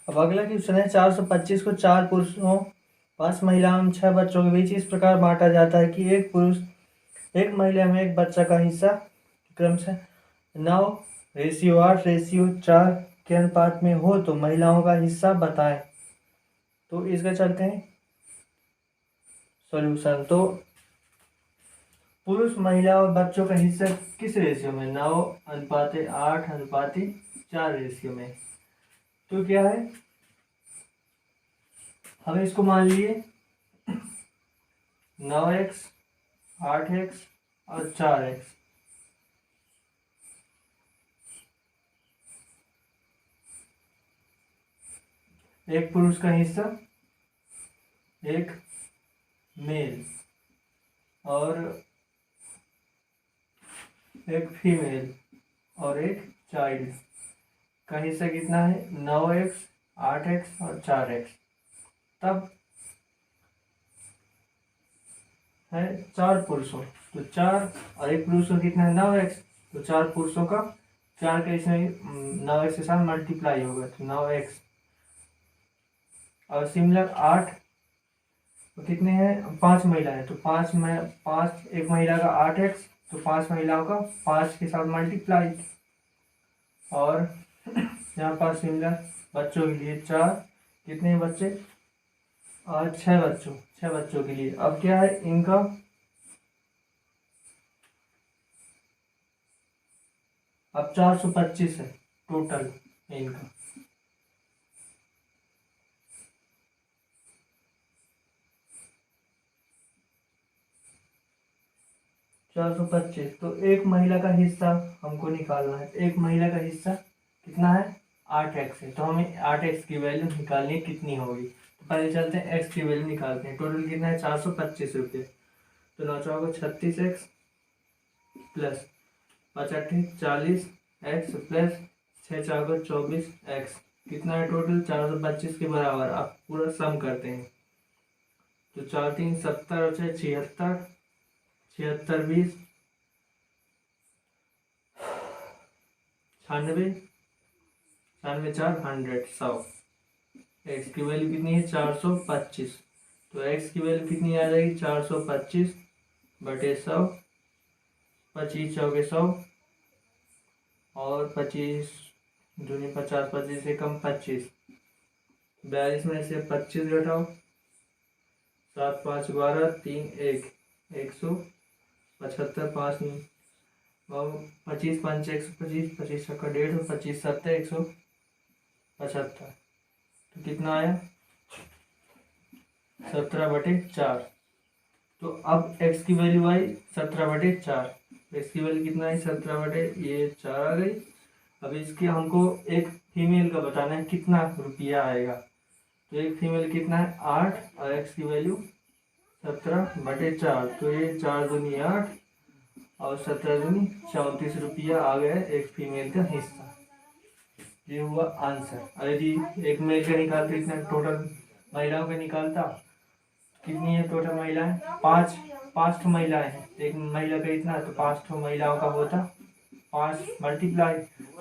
अब अगला क्वेश्चन है 425 को 4 पुरुषों 5 महिलाओं 6 बच्चों के बीच इस प्रकार बांटा जाता है कि एक पुरुष एक महिला में एक बच्चा का हिस्सा क्रम से 9:8:4 के अनुपात में हो तो महिलाओं का हिस्सा बताएं। तो इसका चलते हैं सॉल्यूशन। तो पुरुष महिला और बच्चों का हिस्सा किस रेशियो में? 9:8:4 रेशियो में। तो क्या है, हमें इसको मान लिए 9x 8x और 4x। एक पुरुष का हिस्सा, एक मेल और एक फीमेल और एक चाइल्ड का हिस्सा कितना है? 9x 8x और 4x। तब है 4 पुरुषों, तो 4 और एक पुरुषों कितना है? 9x। तो 4 पुरुषों का 4 का इसमें 9x के साथ मल्टीप्लाई होगा तो 9x। और सिमिलर 8 तो कितने हैं? 5 महिला है तो 5 एक महिला का 8x तो 5 महिलाओं का 5 के साथ मल्टीप्लाई। और यहाँ पर सिमिलर बच्चों के लिए 4, कितने बच्चे? और 6 बच्चों के लिए। अब क्या है इनका? अब 425 है टोटल इनका। 425। तो एक महिला का हिस्सा हमको निकालना है। एक महिला का हिस्सा कितना है? 8x है। तो हमें 8x की वैल्यू निकालनी है, कितनी होगी? तो पहले चलते हैं x की वैल्यू निकालते हैं। टोटल कितना है? 425 रुपये। तो 9 चौको 36x प्लस 5 8 40x प्लस 6 चौको 24x। कितना है टोटल? 425 के बराबर। अब पूरा सम करते हैं तो 4 3 70 और 6 76, 76 20 96, 96 4 100 100। एक्स की वैल्यू कितनी है? 425। तो एक्स की वैल्यू कितनी आ जाएगी? 425 बटे 100, 25 चौके 100 और 25 दूनी 50, 25 से कम 25, 42 में से 25 घटाओ, 7 5 12 3 1 175, 5 और 25 5 125, 25 का 150, 25 7 175। तो कितना आया? 17/4। तो अब x की वैल्यू आई 17/4। x की वैल्यू कितना आई? 17/4 आ गई। अब इसके हमको एक फीमेल का बताना है कितना रुपया आएगा। तो एक फीमेल कितना है? 8 और x की वैल्यू 17/4। तो ये 4 दूनी 8 और 17 दूनी 34 रुपया आ गया एक फीमेल का हिस्सा। ये हुआ आंसर। यदि एक मेल का निकालते इतना टोटल महिलाओं का निकालता, कितनी है टोटल महिलाएं? 5 महिलाएं हैं। एक महिला का इतना तो 5 महिलाओं का होता 5 मल्टीप्लाई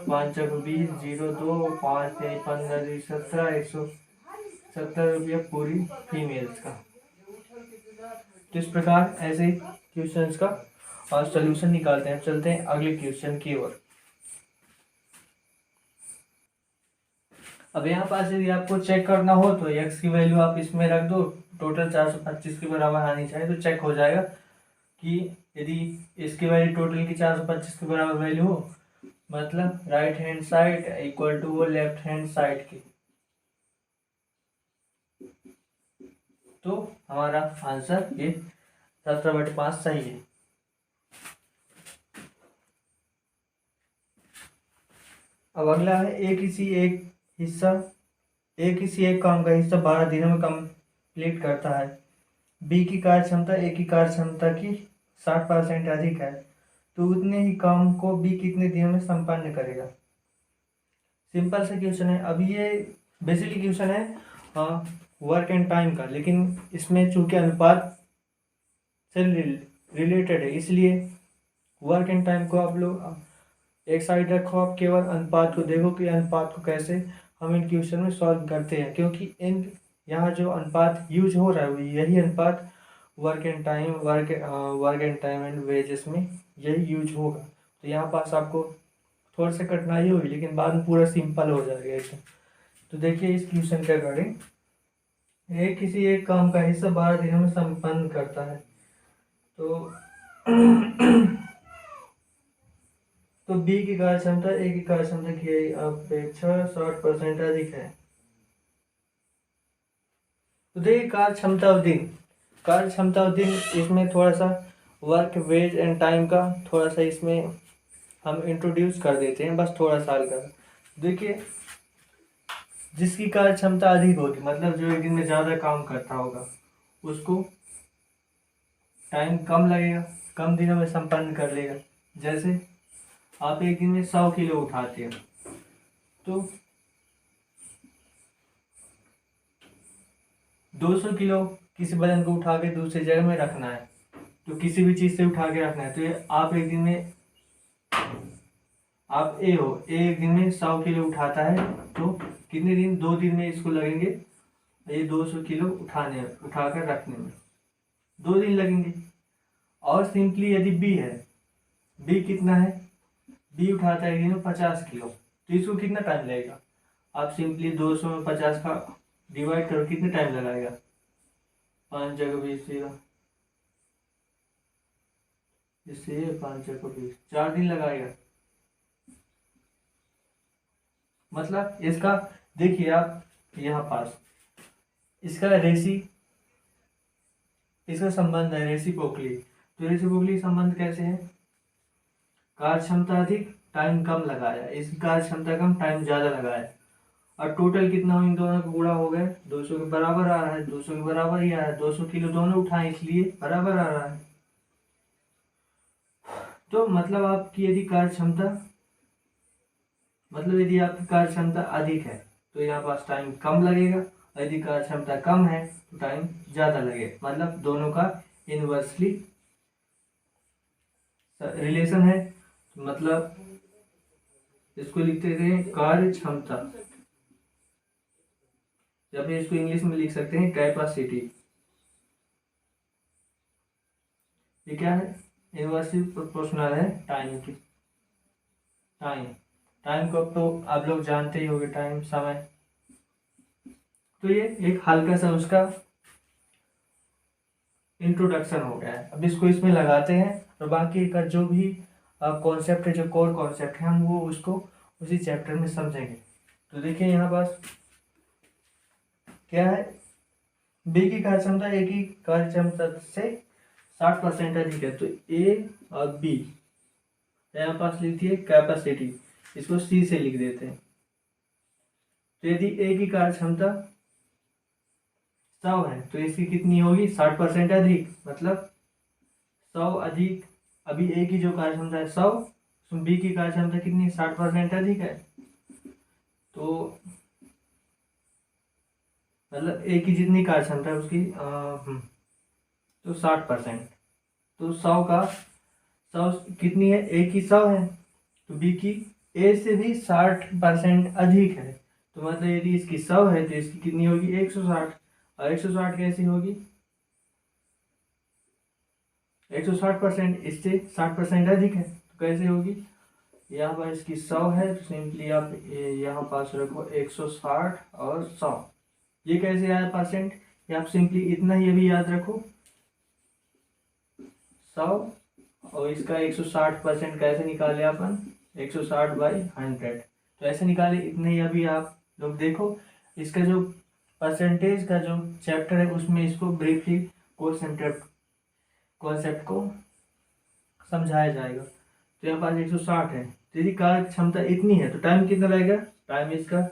5 चौक 20 0 2 5 3 15 2 17 170 रुपया पूरी फीमेल्स का। तो इस प्रकार ऐसे क्वेश्चंस का और सोल्यूशन निकालते हैं। चलते हैं अगले क्वेश्चन की ओर। अब यहाँ पास यदि आपको चेक करना हो तो x की वैल्यू आप इसमें रख दो, टोटल 425 के बराबर आनी चाहिए तो चेक हो जाएगा कि यदि इसकी वैल्यू टोटल की 425 के बराबर वैल्यू हो, मतलब right hand side equal to वो लेफ्ट हैंड साइड की, तो हमारा आंसर ये 17/5 सही है। अब अगला है एक काम का हिस्सा 12 दिनों में कंप्लीट करता है। बी की कार्य क्षमता ए की कार्य क्षमता की 60% अधिक है, तो उतने ही काम को बी कितने दिनों में संपन्न करेगा? सिंपल सा क्वेश्चन है। अब ये बेसिकली क्वेश्चन है वर्क एंड टाइम का, लेकिन इसमें चूंकि अनुपात से रिलेटेड है इसलिए वर्क एंड टाइम को आप लोग एक साइड रखो, आप केवल अनुपात को देखो कि अनुपात को कैसे हम इन क्वेश्चन में सॉल्व करते हैं, क्योंकि इन यहाँ जो अनुपात यूज हो रहा है यही अनुपात work and time and wages में यही यूज होगा। तो यहाँ पास आपको थोड़ा सा कठिनाई होगी, लेकिन बाद में पूरा सिंपल हो जाएगा एकदम। तो देखिए इस क्वेश्चन के अकॉर्डिंग, एक किसी एक काम का हिस्सा 12 दिनों में संपन्न करता है। तो तो बी की कार्य क्षमता ए की कार्य क्षमता की अपेक्षा 60% अधिक है। तो देखिए कार्य क्षमता और दिन इसमें थोड़ा सा वर्क वेज एंड टाइम का थोड़ा सा इसमें हम इंट्रोड्यूस कर देते हैं, बस थोड़ा सा हल्का। देखिए जिसकी कार्य क्षमता अधिक होगी, मतलब जो एक दिन में ज़्यादा काम करता होगा, उसको टाइम कम लगेगा, कम दिनों में संपन्न कर लेगा। जैसे आप एक दिन में 100 किलो उठाते हैं, तो 200 किलो किसी वजन को उठा के दूसरी जगह में रखना है, तो किसी भी चीज़ से उठा के रखना है, तो ये आप एक दिन में, आप एक दिन में 100 किलो उठाता है, तो कितने दिन, 2 दिन में इसको लगेंगे ये 200 किलो उठा कर रखने में 2 दिन लगेंगे। और सिंपली यदि बी कितना है, बी उठाता है एक दिन में 50 किलो, तो इसको कितना टाइम लगेगा। आप सिंपली 200 में 50 का डिवाइड करो, कितने टाइम लगाएगा, 5 जगह 20 0, इससे 5 जगह 20, 4 दिन लगाएगा। मतलब इसका देखिए आप यहाँ पास इसका संबंध है रेसिप्रोकली। तो रेसिप्रोकली संबंध कैसे है, कार्य क्षमता अधिक टाइम कम लगाया, इसकी कार्य क्षमता कम टाइम ज़्यादा लगाया, और टोटल कितना हो, इन दोनों का गुणा हो गए, 200 के बराबर आ रहा है, 200 के बराबर ही आ रहा है, 200 किलो दोनों उठाए इसलिए बराबर आ रहा है। तो मतलब आपकी यदि कार्य क्षमता, मतलब यदि आपकी कार्य क्षमता अधिक है तो यहाँ पास टाइम कम लगेगा, और यदि कार्य क्षमता कम है तो टाइम ज़्यादा लगेगा। मतलब दोनों का इनवर्सली रिलेशन है। मतलब इसको लिखते थे कार्य क्षमता, या फिर इसको इंग्लिश में लिख सकते हैं कैपेसिटी। ये क्या है, इनवर्सली प्रोपोर्शनल है टाइम की। टाइम को तो आप लोग जानते ही होंगे, टाइम समय। तो ये एक हल्का सा उसका इंट्रोडक्शन हो गया है। अब इसको इसमें लगाते हैं, और बाकी का जो भी कॉन्सेप्ट है, जो कोर कॉन्सेप्ट है, हम वो उसको उसी चैप्टर में समझेंगे। तो देखिए यहाँ पास क्या है, बी की कार्य क्षमता ए की कार्य क्षमता से 60% अधिक है। तो ए और बी यहाँ पास लिखती है कैपेसिटी, इसको सी से लिख देते हैं। तो यदि ए की कार्य क्षमता 100 है तो इसकी कितनी होगी, 60% अधिक, मतलब 100 अधिक, अभी ए की जो कार्य क्षमता है 100, तो बी की कार्य क्षमता कितनी, 60% अधिक है। तो मतलब ए की जितनी कार्य क्षमता है उसकी तो 60%, तो 100 कितनी है, ए की 100 है, तो बी की ए से भी 60% अधिक है। तो मतलब यदि इसकी 100 है तो इसकी कितनी होगी, 160। और 160 कैसी होगी, 160% इससे 60% अधिक है, तो कैसे होगी, यहाँ पर इसकी 100 है, तो सिंपली आप यहाँ पास रखो 160 और 100। ये कैसे आया परसेंट, ये आप सिंपली इतना ही अभी याद रखो, 100 और इसका 160% कैसे निकाले अपन, 160/100, तो ऐसे निकाले। इतने ही अभी आप लोग देखो, इसका जो परसेंटेज का जो चैप्टर है उसमें इसको ब्रीफली कॉन्सेप्ट को समझाया जाएगा। तो यहाँ पास 160 है, तो यदि कार्य क्षमता इतनी है तो टाइम कितना लगेगा, टाइम इसका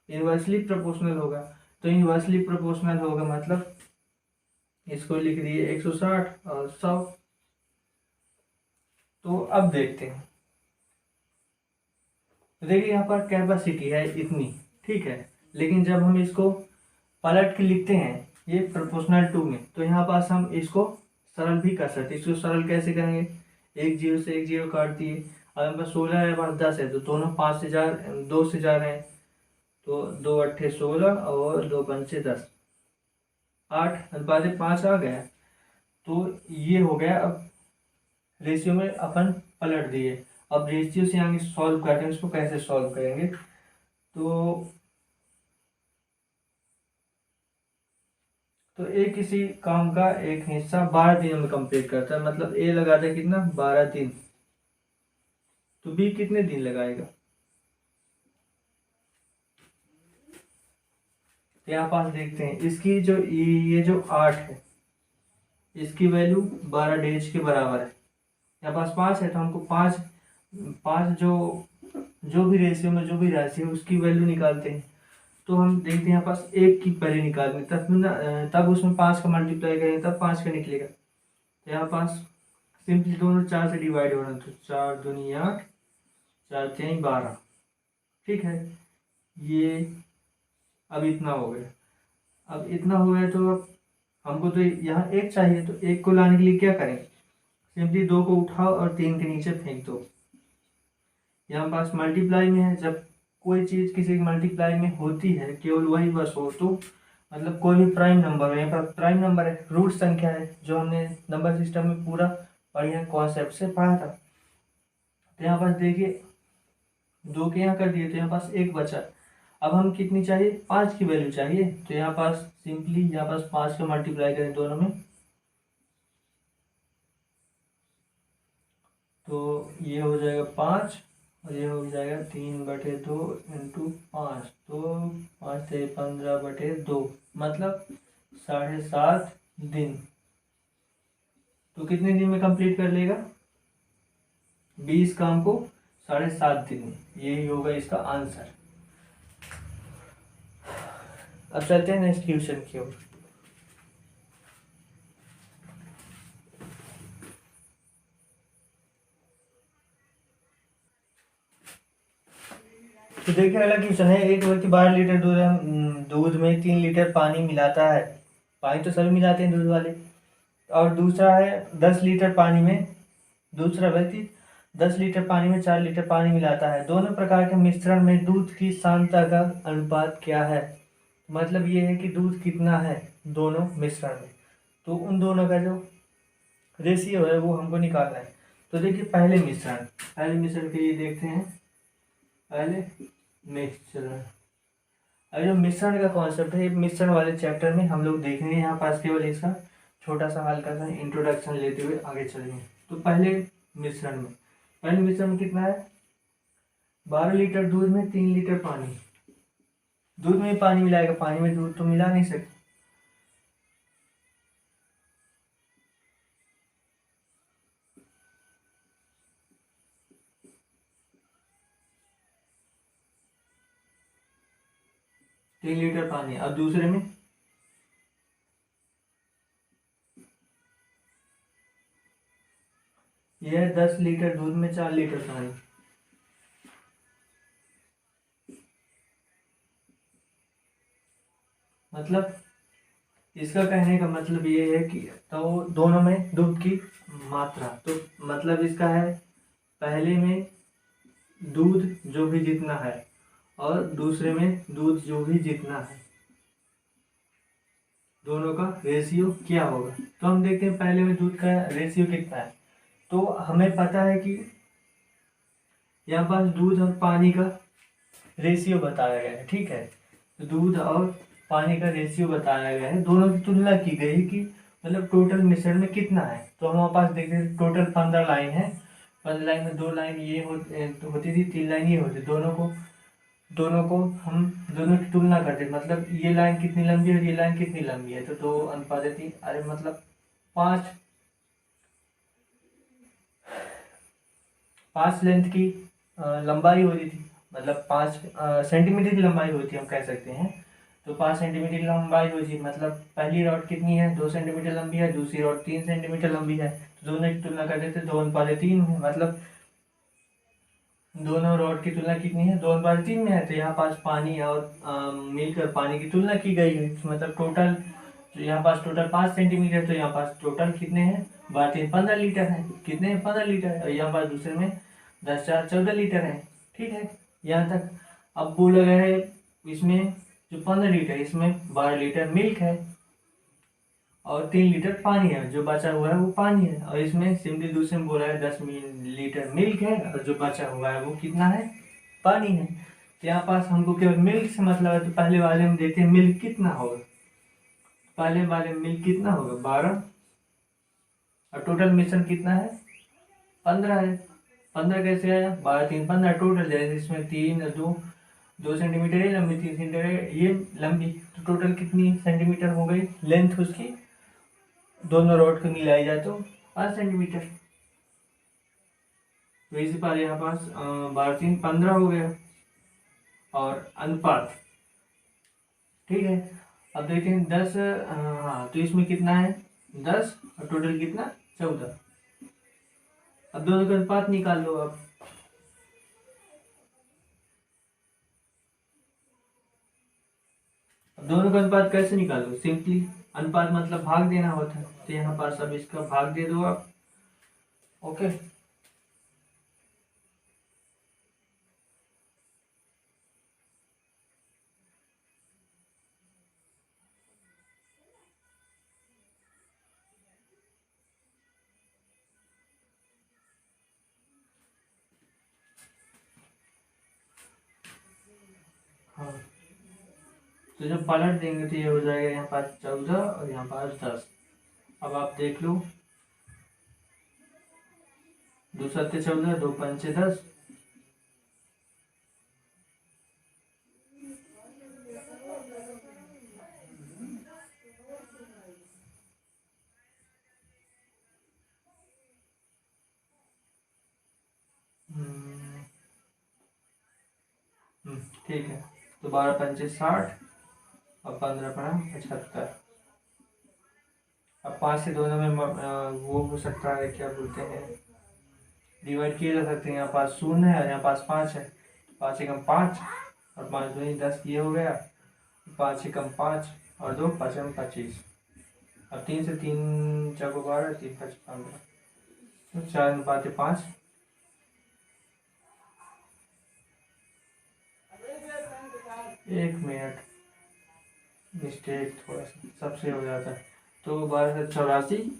इनवर्सली प्रोपोर्शनल होगा। तो इनवर्सली प्रोपोर्शनल होगा मतलब इसको लिख दिए 160 और 100। तो अब देखते हैं, तो देखिए यहाँ पर कैपेसिटी है इतनी, ठीक है, लेकिन जब हम इसको पलट के लिखते हैं ये प्रोपोर्शनल टू में, तो यहाँ पास हम इसको सरल भी कर सकते हैं। इसको सरल कैसे करेंगे, 1 0 से 1 0 काट दिए, हमारे पास 16 है, हमारे पास 10 है, तो दोनों 5 से 4, 2 से 4 है, तो 2 अट्ठे 16 और 2 पंचे 10, 8 अनुपात 5 आ गया। तो ये हो गया। अब रेशियो में अपन पलट दिए, अब रेशियो से आगे सॉल्व करते हैं, इसको कैसे सॉल्व करेंगे। तो एक किसी काम का एक हिस्सा 12 दिनों में कंप्लीट करता है, मतलब ए लगाता है कितना, 12 दिन, तो बी कितने दिन लगाएगा। तो यहाँ पास देखते हैं, इसकी जो ये जो 8 है, इसकी वैल्यू 12 डेज के बराबर है। यहाँ पास 5 है, तो हमको 5 5 जो भी रेशियो में जो भी राशि है उसकी वैल्यू निकालते हैं। तो हम देखते हैं यहाँ पास एक की पहले निकालने, तब उसमें 5 का मल्टीप्लाई करें, तब 5 का निकलेगा। तो यहाँ पास सिंपली दोनों 4 से डिवाइड हो रहे हैं, तो 4 दूनी 8, 4 3 12, ठीक है। ये अब इतना हो गया। अब इतना हो गया, तो अब हमको तो यहाँ एक चाहिए, तो एक को लाने के लिए क्या करें, सिंपली 2 को उठाओ और 3 के नीचे फेंक दो। यहाँ पास मल्टीप्लाई में है, जब कोई चीज़ किसी मल्टीप्लाई में होती है केवल वही बस हो, तो मतलब कोई भी प्राइम नंबर है, यहाँ पर प्राइम नंबर है, रूट संख्या है, जो हमने नंबर सिस्टम में पूरा बढ़िया कॉन्सेप्ट से पढ़ा था। तो यहाँ पास देखिए 2 के यहाँ कर दिए, तो यहाँ पास 1 बचा। अब हम कितनी चाहिए, 5 की वैल्यू चाहिए, तो यहाँ पास सिंपली यहाँ पास 5 का मल्टीप्लाई करें दोनों में, तो ये हो जाएगा 5 और ये हो जाएगा 3/2 इंटू 5, तो 5 से 15/2, मतलब 7.5 दिन। तो कितने दिन में कंप्लीट कर लेगा, 20 काम को 7.5 दिन में, यही होगा इसका आंसर। अब चलते हैं नेक्स्ट क्वेश्चन की ओर। तो देखिए अगला क्वेश्चन है, एक व्यक्ति 12 लीटर दूध में 3 लीटर पानी मिलाता है, पानी तो सभी मिलाते हैं दूध वाले, और दूसरा है 10 लीटर पानी में, दूसरा व्यक्ति 10 लीटर पानी में 4 लीटर पानी मिलाता है, दोनों प्रकार के मिश्रण में दूध की सांद्रता का अनुपात क्या है। मतलब ये है कि दूध कितना है दोनों मिश्रण में, तो उन दोनों का जो रेशियो है वो हमको निकालना है। तो देखिए पहले मिश्रण के लिए देखते हैं, पहले मिश्रण। अब जो मिश्रण का कॉन्सेप्ट है, मिश्रण वाले चैप्टर में हम लोग देखेंगे, यहाँ पास केवल इसका छोटा सा हल्का सा इंट्रोडक्शन लेते हुए आगे चलेंगे। तो पहले मिश्रण में कितना है, 12 लीटर दूध में 3 लीटर पानी, दूध में पानी मिलाएगा, पानी में दूध तो मिला नहीं सकते, 3 लीटर पानी। और दूसरे में यह है 10 लीटर दूध में 4 लीटर पानी, मतलब इसका कहने का मतलब ये है कि तो दोनों में दूध की मात्रा, तो मतलब इसका है पहले में दूध जो भी जितना है और दूसरे में दूध जो भी जितना है, दोनों का रेशियो क्या होगा। तो हम देखते हैं पहले में दूध का रेशियो कितना है। तो हमें पता है कि यहाँ पास दूध और पानी का रेशियो बताया गया है, ठीक है। तो दूध और पानी का रेशियो बताया गया है, दोनों की तुलना की गई कि मतलब टोटल मिश्रण में कितना है। तो हमारे पास देखते हैं टोटल 15 लाइन है, 15 लाइन में 2 लाइन ये होती थी, 3 लाइन ये होती, दोनों को हम दोनों की तुलना करते, मतलब ये लाइन कितनी लंबी है और ये लाइन कितनी लंबी है, तो 2:3, अरे मतलब 5 लेंथ की लंबाई होती थी, मतलब 5 सेंटीमीटर की लंबाई होती है हम कह सकते हैं। तो 5 सेंटीमीटर की लंबाई होती है, मतलब पहली रॉड कितनी है, 2 सेंटीमीटर लंबी है, दूसरी रॉड 3 सेंटीमीटर लंबी है, तो दोनों की तुलना करते थे 2:3 में, मतलब दोनों रॉड की तुलना कितनी है, 2:3 में है। तो यहाँ पास पानी और मिलकर पानी की तुलना की गई है, मतलब टोटल यहाँ पास टोटल 5 सेंटीमीटर, तो यहाँ पास टोटल कितने हैं, 12 3 15 लीटर है, कितने हैं 15 लीटर है। और यहाँ पास दूसरे में 10 4 14 लीटर है, ठीक है यहाँ तक। अब वो लगा है इसमें जो 15 लीटर, इसमें 12 लीटर मिल्क है और 3 लीटर पानी है, जो बचा हुआ है वो पानी है। और इसमें सिंपली दूसरे में बोला है 10 लीटर मिल्क है और जो बचा हुआ है वो कितना है, पानी है। तो यहाँ पास हमको केवल मिल्क से मतलब है, तो पहले वाले में देखते हैं मिल्क कितना होगा। पहले वाले में मिल्क कितना होगा 12, और टोटल मिश्रण कितना है 15 है। 15 कैसे आया, 12 3 15 टोटल, जैसे इसमें 3 2 सेंटीमीटर है लंबी, 3 सेंटीमीटर है ये लंबी, तो टोटल कितनी सेंटीमीटर हो गई लेंथ उसकी, दोनों रोड को मिलाई जाए तो 5 सेंटीमीटर। तो इसी बार यहाँ पास 12 3 15 हो गया और अनुपात, ठीक है। अब देखते हैं 10, हाँ तो इसमें कितना है 10 और टोटल कितना 14। अब दोनों का अनुपात निकाल लो। अब दोनों का अनुपात कैसे निकालो, सिंपली अनुपात मतलब भाग देना होता है, तो यहाँ पास अब इसका भाग दे दो आप, ओके। हाँ तो जब पलट देंगे तो ये हो जाएगा यहाँ पास 14 और यहाँ पास 10। अब आप देख लो, 2 7 14, 2 5 10। ठीक है, तो 12 5 60 और 15 5 75। अब 5 से दोनों में वो हो सकता है, क्या बोलते हैं, डिवाइड किए जा सकते हैं। यहाँ पास 0 है और यहाँ पास 5 है, 5 एकम 5 और 5 दूनी 10, ये हो गया। 5 एकम 5 और 2 5 एकम 25। अब 3 से 3 चौको 12, 3 5 15, तो 4 अनुपात 5। एक मिनट, मिस्टेक थोड़ा सा सबसे हो जाता है। तो 12 84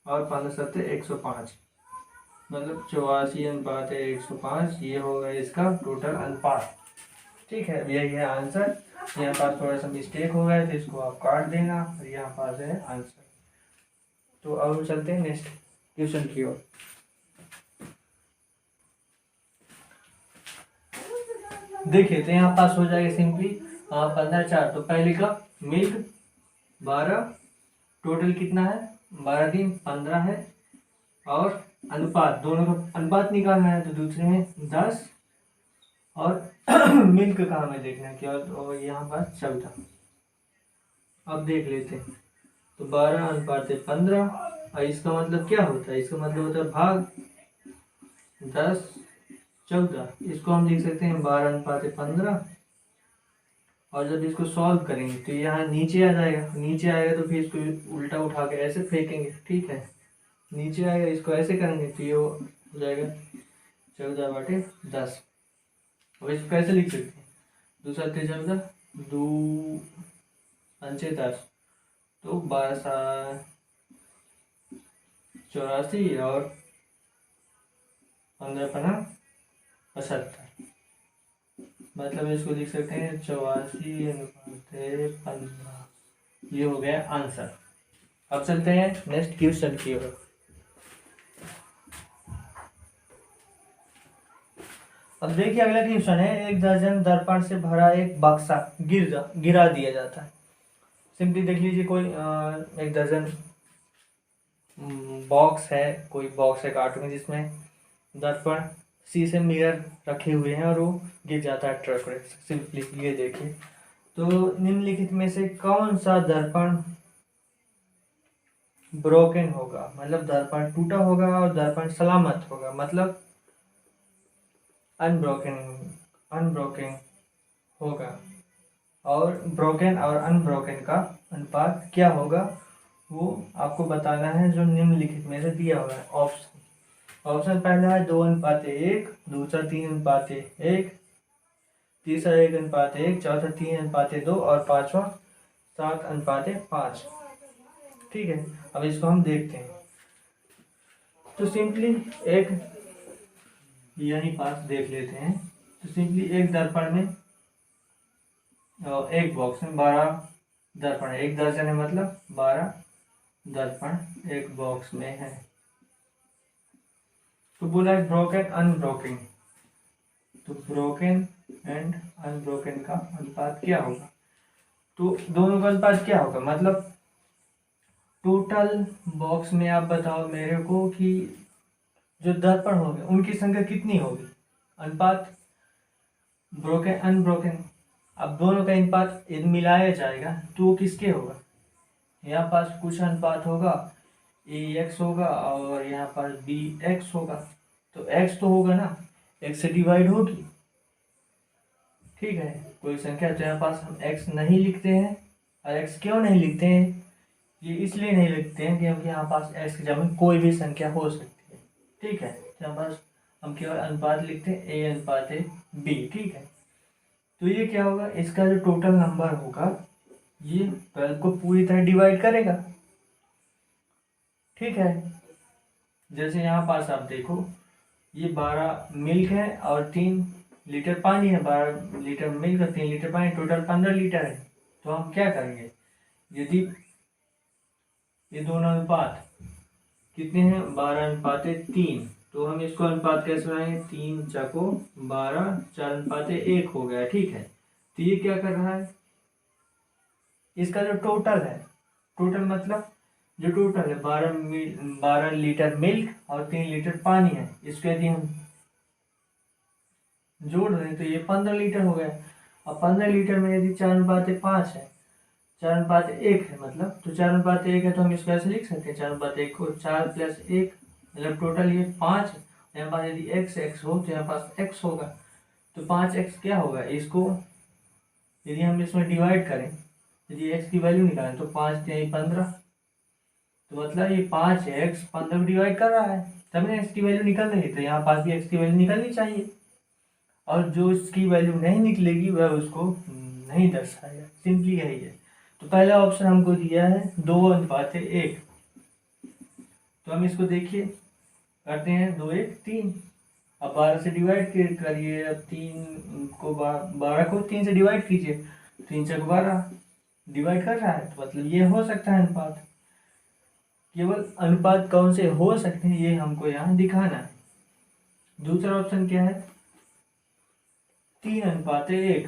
और 15 7 105, मतलब 84 अनुपात 105, ये होगा इसका टोटल अनुपात, ठीक है। यही है आंसर। यहाँ पास थोड़ा सा मिस्टेक हो गया तो इसको आप काट देना और यहाँ पास है आंसर। तो अब चलते हैं नेक्स्ट क्वेश्चन की ओर। देखिए तो यहाँ पास हो जाएगा सिंपली 15 4, तो पहले का मिल्क 12, टोटल कितना है 12 3 15 है, और अनुपात, दोनों का अनुपात निकालना है, तो दूसरे में 10 और मिल्क का हमें देखना है क्या, तो यहाँ पास 14। अब देख लेते हैं, तो 12 अनुपात 15, और इसका मतलब क्या होता है, इसका मतलब होता है भाग 10 14। इसको हम लिख सकते हैं 12 अनुपात 15, और जब इसको सॉल्व करेंगे तो यहाँ नीचे आ जाएगा, नीचे आएगा तो फिर इसको उल्टा उठा के ऐसे फेंकेंगे, ठीक है। नीचे आएगा, इसको ऐसे करेंगे तो ये हो जाएगा 14/10। अब इसको कैसे लिख सकते हैं, 2 7 14, 2 5 10, तो 12 84 और 15 5 75, मतलब इसको लिख सकते हैं 84 अनुपात 15। ये हो गया आंसर। अब चलते हैं नेक्स्ट क्वेश्चन की ओर। अब देखिए अगला क्वेश्चन है, 1 दर्जन दर्पण से भरा एक बक्सा गिरा दिया जाता है। सिंपली देख लीजिए, कोई 1 दर्जन बॉक्स है, कोई बॉक्स है कार्टून जिसमें दर्पण शीशे मिरर रखे हुए हैं और वो गिर जाता है ट्रक में। सिंपली ये देखिए, तो निम्नलिखित में से कौन सा दर्पण ब्रोकन होगा, मतलब दर्पण टूटा होगा और दर्पण सलामत होगा, मतलब अनब्रोकन होगा। और ब्रोकन और अनब्रोकन का अनुपात क्या होगा वो आपको बताना है, जो निम्नलिखित में से दिया हुआ है ऑप्शन। ऑप्शन पहला है 2:1, दूसरा 3:1, तीसरा 1:1, चौथा 3:2 और पांचवा 7:5। ठीक है, अब इसको हम देखते हैं। तो सिंपली एक यहीं पास देख लेते हैं। तो सिंपली एक दर्पण में एक बॉक्स में 12 दर्पण है, एक दर्जन है मतलब 12 दर्पण एक बॉक्स में है। तो बोला है ब्रोकन अनब्रोकन, तो ब्रोकन एंड अनब्रोकन का अनुपात क्या होगा? तो दोनों का अनुपात क्या होगा, मतलब टोटल बॉक्स में आप बताओ मेरे को कि जो दर्पण होंगे उनकी संख्या कितनी होगी, अनुपात ब्रोकन अनब्रोकन। अब दोनों का अनुपात यदि मिलाया जाएगा तो वो किसके होगा? यहाँ पास कुछ अनुपात होगा, ए एक्स होगा और यहाँ पर बी एक्स होगा। तो एक्स तो होगा ना, एक्स से डिवाइड होगी। ठीक है, कोई संख्या, तो यहाँ पास हम एक्स नहीं लिखते हैं। और एक्स क्यों नहीं लिखते हैं? ये इसलिए नहीं लिखते हैं क्योंकि यहाँ पास एक्स की जगह कोई भी संख्या हो सकती है। ठीक है, तो यहाँ पास हम केवल अनुपात लिखते हैं, A:A B। ठीक है, तो ये क्या होगा, इसका जो टोटल नंबर होगा ये 12 को पूरी तरह डिवाइड करेगा। ठीक है, जैसे यहाँ पास आप देखो ये 12 मिल्क है और 3 लीटर पानी है, 12 लीटर मिल्क और 3 लीटर पानी, टोटल 15 लीटर है। तो हम क्या करेंगे, यदि ये दोनों अनुपात कितने हैं, 12:3, तो हम इसको अनुपात कैसे बनाएंगे, 3×12, 4:1 हो गया। ठीक है, तो ये क्या कर रहा है, इसका जो टोटल है, टोटल मतलब जो टोटल है 12 लीटर मिल्क और 3 लीटर पानी है, इसको यदि हम जोड़ दें तो ये 15 लीटर हो गया। अब 15 लीटर में यदि 4:5 है, 4:1 है मतलब, तो 4:1 है तो हम इसको ऐसे लिख सकते हैं, 4:1 को 4 + 1 मतलब टोटल ये 5 है। यहाँ पास यदि x हो तो यहाँ पास x होगा, तो 5x क्या होगा, इसको यदि हम इसमें डिवाइड करें, यदि x की वैल्यू निकालें तो 5 × 15, तो मतलब ये 5x 15 को डिवाइड कर रहा है, तब ना x की वैल्यू निकल रही है। तो यहाँ पास भी x की वैल्यू निकलनी चाहिए, और जो इसकी वैल्यू नहीं निकलेगी वह उसको नहीं दर्शाएगा। सिंपली यही है। तो पहला ऑप्शन हमको दिया है 2:1, तो हम इसको देखिए करते हैं, 2×1 3। अब 12 से डिवाइड करिए, अब 12 को 3 से डिवाइड कीजिए, 3×12 डिवाइड कर रहा है, तो मतलब ये हो सकता है अनुपात। केवल अनुपात कौन से हो सकते हैं ये हमको यहाँ दिखाना है। दूसरा ऑप्शन क्या है, 3:1,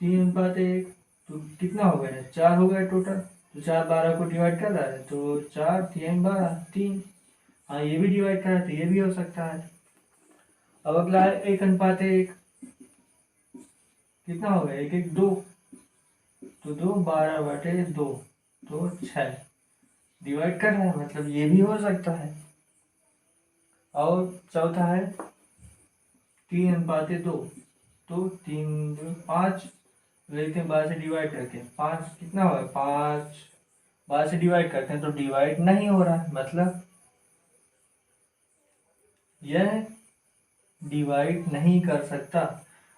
3:1, तो कितना हो गया, 4 हो गया टोटल। तो 4 12 को डिवाइड कर रहा है, तो 4 3 12 3। हाँ, ये भी डिवाइड कर रहा है तो ये भी हो सकता है। अब अगला है 1:1, कितना हो गया, 1 1 2, तो 2 12/2, तो 6 डिवाइड कर रहा है, मतलब ये भी हो सकता है। और चौथा है 3:2, तो 3 2 5 लेते हैं, 12 से डिवाइड करके 5 कितना होगा, 5 12 से डिवाइड करते हैं तो डिवाइड नहीं हो रहा है, मतलब यह डिवाइड नहीं कर सकता।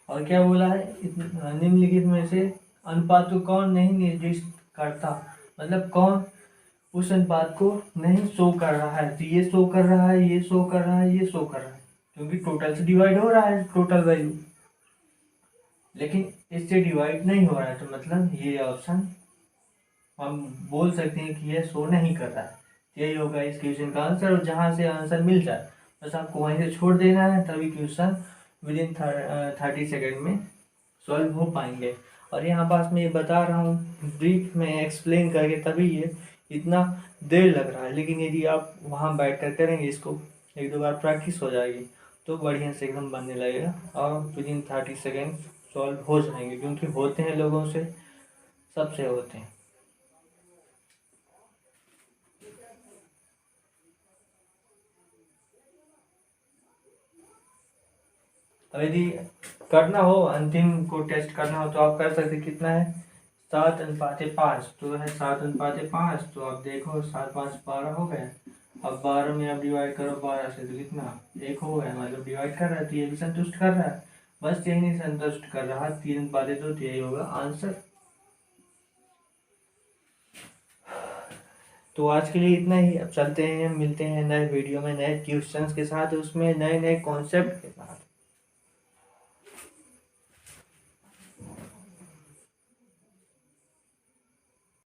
और क्या बोला है, निम्नलिखित में से अनुपात को कौन नहीं निर्दिष्ट करता, मतलब कौन उस अनुपात को नहीं शो कर रहा है। तो ये शो कर रहा है, ये शो कर रहा है, ये शो कर रहा है, क्योंकि टोटल से डिवाइड हो रहा है टोटल वैल्यू, लेकिन इससे डिवाइड नहीं हो रहा है। तो मतलब ये ऑप्शन हम बोल सकते हैं कि यह शो नहीं कर रहा है। यही होगा इस क्वेश्चन का आंसर, और जहाँ से आंसर मिल जाए बस आपको वहीं से छोड़ देना है, तभी क्वेश्चन विदिन 30 सेकेंड में सॉल्व हो पाएंगे। और यहाँ पास मैं ये बता रहा हूँ ब्रीफ में एक्सप्लेन करके, तभी ये इतना देर लग रहा है, लेकिन यदि आप वहाँ बैठ कर करेंगे, इसको 1 2 बार प्रैक्टिस हो जाएगी तो बढ़िया से एकदम बनने लगेगा, और विदिन 30 सेकेंड सॉल्व हो जाएंगे, क्योंकि होते हैं लोगों से, सबसे होते हैं। अब यदि करना हो, अंतिम को टेस्ट करना हो, तो आप कर सकते, कितना है, 7:5, तो है 7:5, तो आप देखो 7 5 12 हो गया, अब 12 में आप डिवाइड करो 12 से तो कितना 1 हो गया, मतलब डिवाइड कर रहा है तो ये भी संतुष्ट कर रहा है। बस यही नहीं संतुष्ट कर रहा, 3 बातें तो यही होगा आंसर। तो आज के लिए इतना ही। अब चलते हैं, मिलते हैं नए वीडियो में नए क्वेश्चंस के साथ, उसमें नए नए कॉन्सेप्ट के साथ।